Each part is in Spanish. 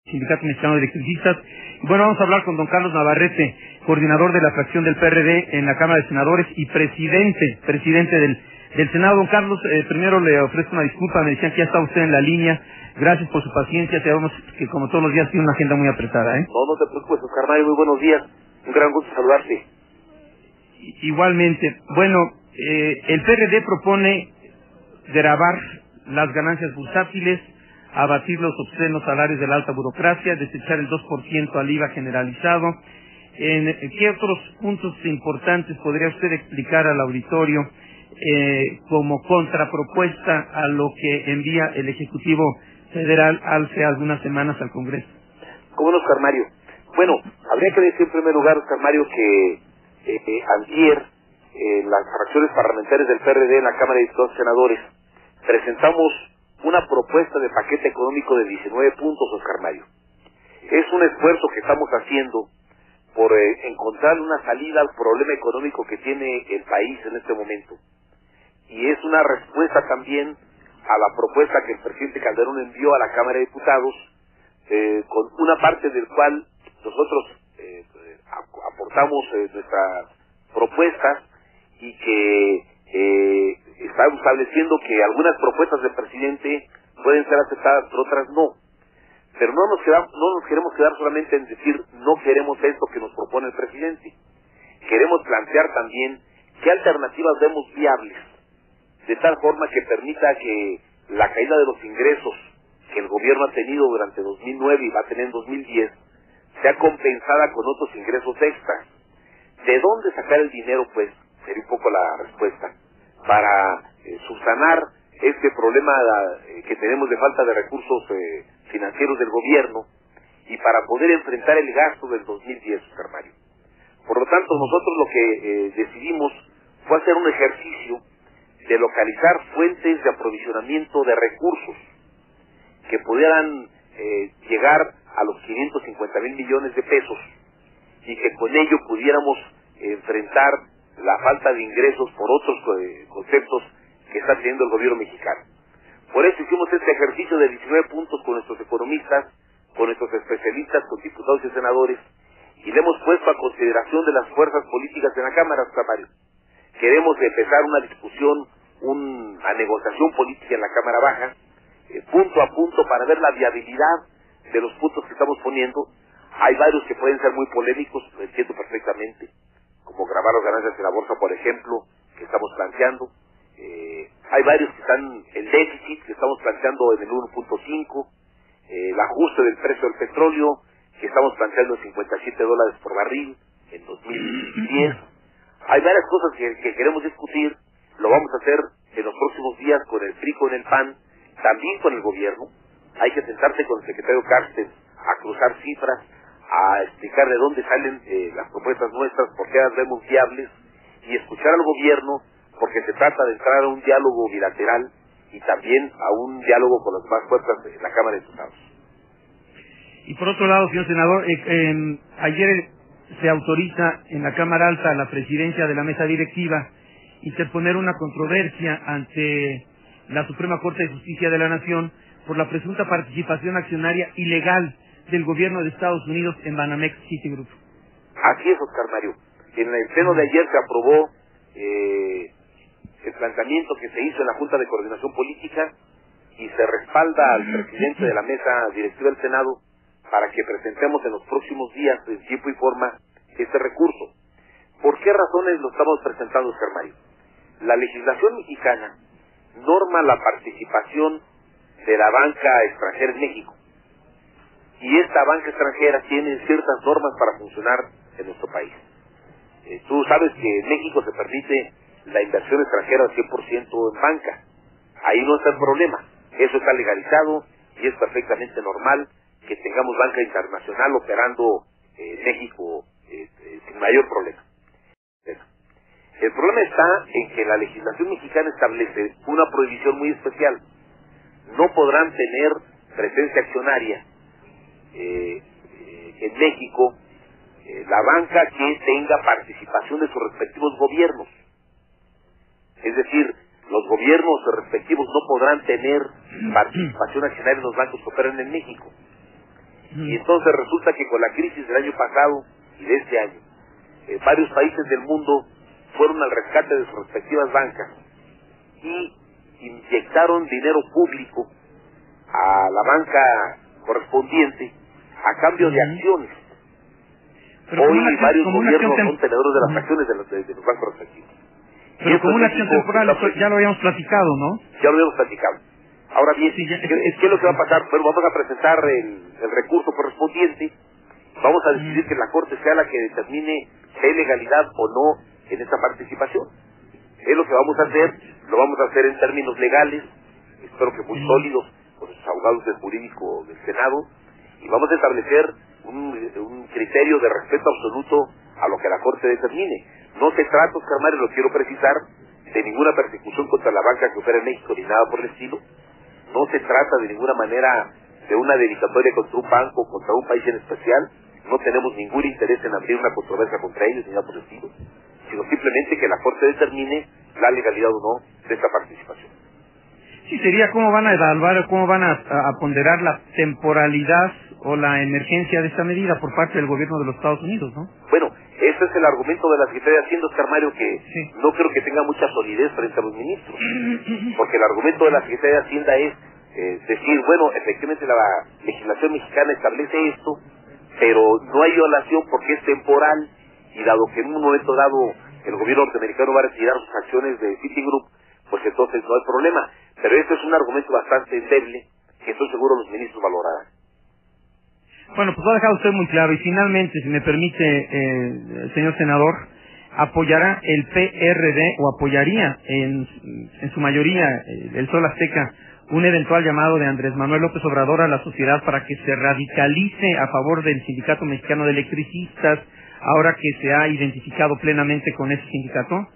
Sindicato Mexicano de Electricistas. Bueno, vamos a hablar con don Carlos Navarrete, coordinador de la fracción del PRD en la Cámara de Senadores y presidente del Senado. Don Carlos, primero le ofrezco una disculpa, me decían que ya está usted en la línea. Gracias por su paciencia, sabemos que como todos los días tiene una agenda muy apretada, ¿eh? No te preocupes, Oscar Mario, muy buenos días. Un gran gusto saludarte. Igualmente. Bueno, el PRD propone gravar las ganancias bursátiles, abatir los obscenos salarios de la alta burocracia, desechar el 2% al IVA generalizado. ¿Qué otros puntos importantes podría usted explicar al auditorio como contrapropuesta a lo que envía el Ejecutivo Federal hace algunas semanas al Congreso? ¿Cómo no, Oscar Mario? Bueno, habría que decir en primer lugar, Oscar Mario, que antier las fracciones parlamentarias del PRD en la Cámara de Diputados y Senadores presentamos una propuesta de paquete económico de 19 puntos, Oscar Mario. Es un esfuerzo que estamos haciendo por encontrar una salida al problema económico que tiene el país en este momento. Y es una respuesta también a la propuesta que el presidente Calderón envió a la Cámara de Diputados, con una parte del cual nosotros aportamos nuestras propuestas y que está estableciendo que algunas propuestas del presidente pueden ser aceptadas, pero otras no. Pero no nos queremos quedar solamente en decir no queremos esto que nos propone el presidente. Queremos plantear también qué alternativas vemos viables, de tal forma que permita que la caída de los ingresos que el gobierno ha tenido durante 2009 y va a tener en 2010 sea compensada con otros ingresos extras. ¿De dónde sacar el dinero? Pues sería un poco la respuesta para subsanar este problema que tenemos de falta de recursos financieros del gobierno y para poder enfrentar el gasto del 2010, Oscar Mario. Por lo tanto, nosotros lo que decidimos fue hacer un ejercicio de localizar fuentes de aprovisionamiento de recursos que pudieran llegar a los 550,000 millones de pesos y que con ello pudiéramos enfrentar la falta de ingresos por otros conceptos que está teniendo el gobierno mexicano. Por eso hicimos este ejercicio de 19 puntos con nuestros economistas, con nuestros especialistas, con diputados y senadores, y le hemos puesto a consideración de las fuerzas políticas en la Cámara, Oscar Mario. Queremos empezar una discusión, una negociación política en la Cámara Baja, punto a punto, para ver la viabilidad de los puntos que estamos poniendo. Hay varios que pueden ser muy polémicos, lo entiendo perfectamente, como grabar las ganancias en la bolsa, por ejemplo, que estamos planteando. Hay varios que están, el déficit que estamos planteando en el 1.5, el ajuste del precio del petróleo que estamos planteando en $57 por barril en 2010. Hay varias cosas que queremos discutir, lo vamos a hacer en los próximos días con el PRI, con el PAN, también con el gobierno. Hay que sentarse con el secretario Carsten a cruzar cifras, a explicar de dónde salen las propuestas nuestras, por qué las vemos viables, y escuchar al gobierno, porque se trata de entrar a un diálogo bilateral y también a un diálogo con las más fuerzas de la Cámara de Diputados. Y por otro lado, señor senador, ayer se autoriza en la Cámara Alta a la presidencia de la mesa directiva interponer una controversia ante la Suprema Corte de Justicia de la Nación por la presunta participación accionaria ilegal del gobierno de Estados Unidos en Banamex Citigroup. Así es, Oscar Mario. En el pleno de ayer se aprobó el planteamiento que se hizo en la Junta de Coordinación Política y se respalda al presidente de la mesa directiva del Senado para que presentemos en los próximos días, en tiempo y forma, este recurso. ¿Por qué razones lo estamos presentando, Oscar Mario? La legislación mexicana norma la participación de la banca extranjera en México. Y esta banca extranjera tiene ciertas normas para funcionar en nuestro país. Tú sabes que en México se permite la inversión extranjera al 100% en banca. Ahí no está el problema. Eso está legalizado y es perfectamente normal que tengamos banca internacional operando en México sin mayor problema. El problema está en que la legislación mexicana establece una prohibición muy especial. No podrán tener presencia accionaria en México la banca que tenga participación de sus respectivos gobiernos. Es decir, los gobiernos respectivos no podrán tener participación accionaria en los bancos que operan en México. Y entonces resulta que con la crisis del año pasado y de este año, varios países del mundo fueron al rescate de sus respectivas bancas y inyectaron dinero público a la banca correspondiente a cambio de acciones. Pero hoy varios gobiernos son tenedores de las acciones de los bancos respectivos. Pero como una acción temporal, eso ya lo habíamos platicado, ¿no? Ya lo habíamos platicado. Ahora bien, sí, ¿qué es lo que va a pasar? Bueno, vamos a presentar el recurso correspondiente, vamos a decidir que la Corte sea la que determine si hay legalidad o no en esta participación. Es lo que vamos a hacer, lo vamos a hacer en términos legales, espero que muy sólidos, con los abogados del jurídico del Senado, y vamos a establecer un criterio de respeto absoluto a lo que la Corte determine. No se trata, Oscar Mario, lo quiero precisar, de ninguna persecución contra la banca que opera en México ni nada por el estilo. No se trata de ninguna manera de una dedicatoria contra un banco, contra un país en especial. No tenemos ningún interés en abrir una controversia contra ellos ni nada por el estilo, sino simplemente que la Corte determine la legalidad o no de esta participación. Sí, sería cómo van a evaluar, cómo van a ponderar la temporalidad o la emergencia de esta medida por parte del gobierno de los Estados Unidos, ¿no? Bueno, ese es el argumento de la Secretaría de Hacienda, Oscar Mario, que no creo que tenga mucha solidez frente a los ministros, porque el argumento de la Secretaría de Hacienda es decir, bueno, efectivamente la legislación mexicana establece esto, pero no hay violación porque es temporal, y dado que en un momento dado el gobierno norteamericano va a retirar sus acciones de Citigroup, pues entonces no hay problema. Pero este es un argumento bastante endeble que estoy seguro los ministros valorarán. Bueno, pues lo ha dejado usted muy claro. Y finalmente, si me permite, señor senador, ¿apoyará el PRD o apoyaría en su mayoría el Sol Azteca un eventual llamado de Andrés Manuel López Obrador a la sociedad para que se radicalice a favor del Sindicato Mexicano de Electricistas, ahora que se ha identificado plenamente con ese sindicato?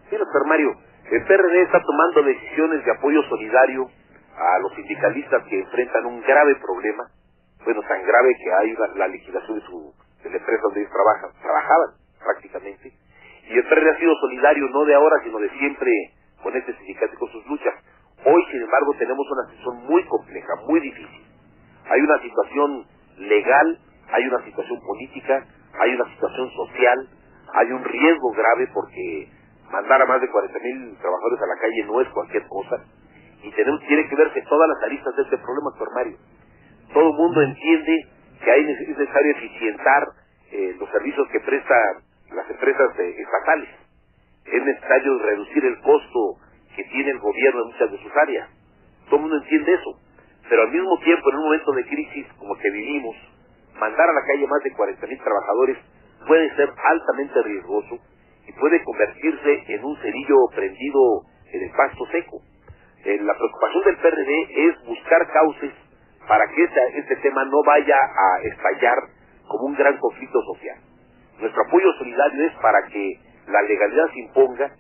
Sí, doctor Mario, el PRD está tomando decisiones de apoyo solidario a los sindicalistas que enfrentan un grave problema, bueno, tan grave que hay la liquidación de la empresa donde ellos trabajaban prácticamente, y el PRD ha sido solidario no de ahora, sino de siempre con este sindicato y con sus luchas. Hoy, sin embargo, tenemos una situación muy compleja, muy difícil. Hay una situación legal, hay una situación política, hay una situación social, hay un riesgo grave porque mandar a más de 40,000 trabajadores a la calle no es cualquier cosa, y tiene que verse todas las aristas de este problema, doctor Mario. Todo el mundo entiende que es necesario eficientar los servicios que prestan las empresas estatales. Es necesario reducir el costo que tiene el gobierno en muchas de sus áreas. Todo el mundo entiende eso. Pero al mismo tiempo, en un momento de crisis como que vivimos, mandar a la calle más de 40,000 trabajadores puede ser altamente riesgoso y puede convertirse en un cerillo prendido en el pasto seco. La preocupación del PRD es buscar cauces para que este tema no vaya a estallar como un gran conflicto social. Nuestro apoyo solidario es para que la legalidad se imponga,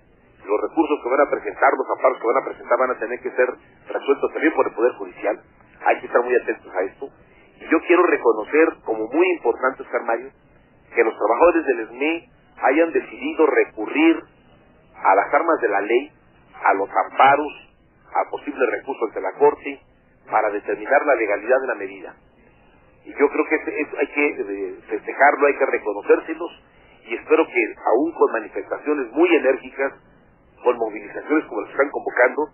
los recursos que van a presentar, los amparos que van a presentar van a tener que ser resueltos también por el Poder Judicial, hay que estar muy atentos a esto. Y yo quiero reconocer como muy importante, Oscar Mario, que los trabajadores del SME hayan decidido recurrir a las armas de la ley, a los amparos, a posibles recursos ante la Corte, para determinar la legalidad de la medida. Y yo creo que hay que festejarlo, hay que reconocérselos, y espero que aún con manifestaciones muy enérgicas, con movilizaciones como las que están convocando,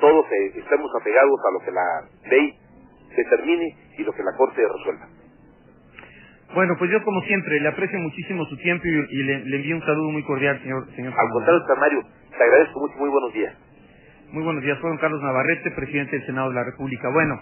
todos estemos apegados a lo que la ley determine y lo que la Corte resuelva. Bueno, pues yo como siempre le aprecio muchísimo su tiempo y le envío un saludo muy cordial, señor. Al contrario, doctor Mario, te agradezco mucho, muy buenos días. Muy buenos días, soy don Carlos Navarrete, presidente del Senado de la República. Bueno.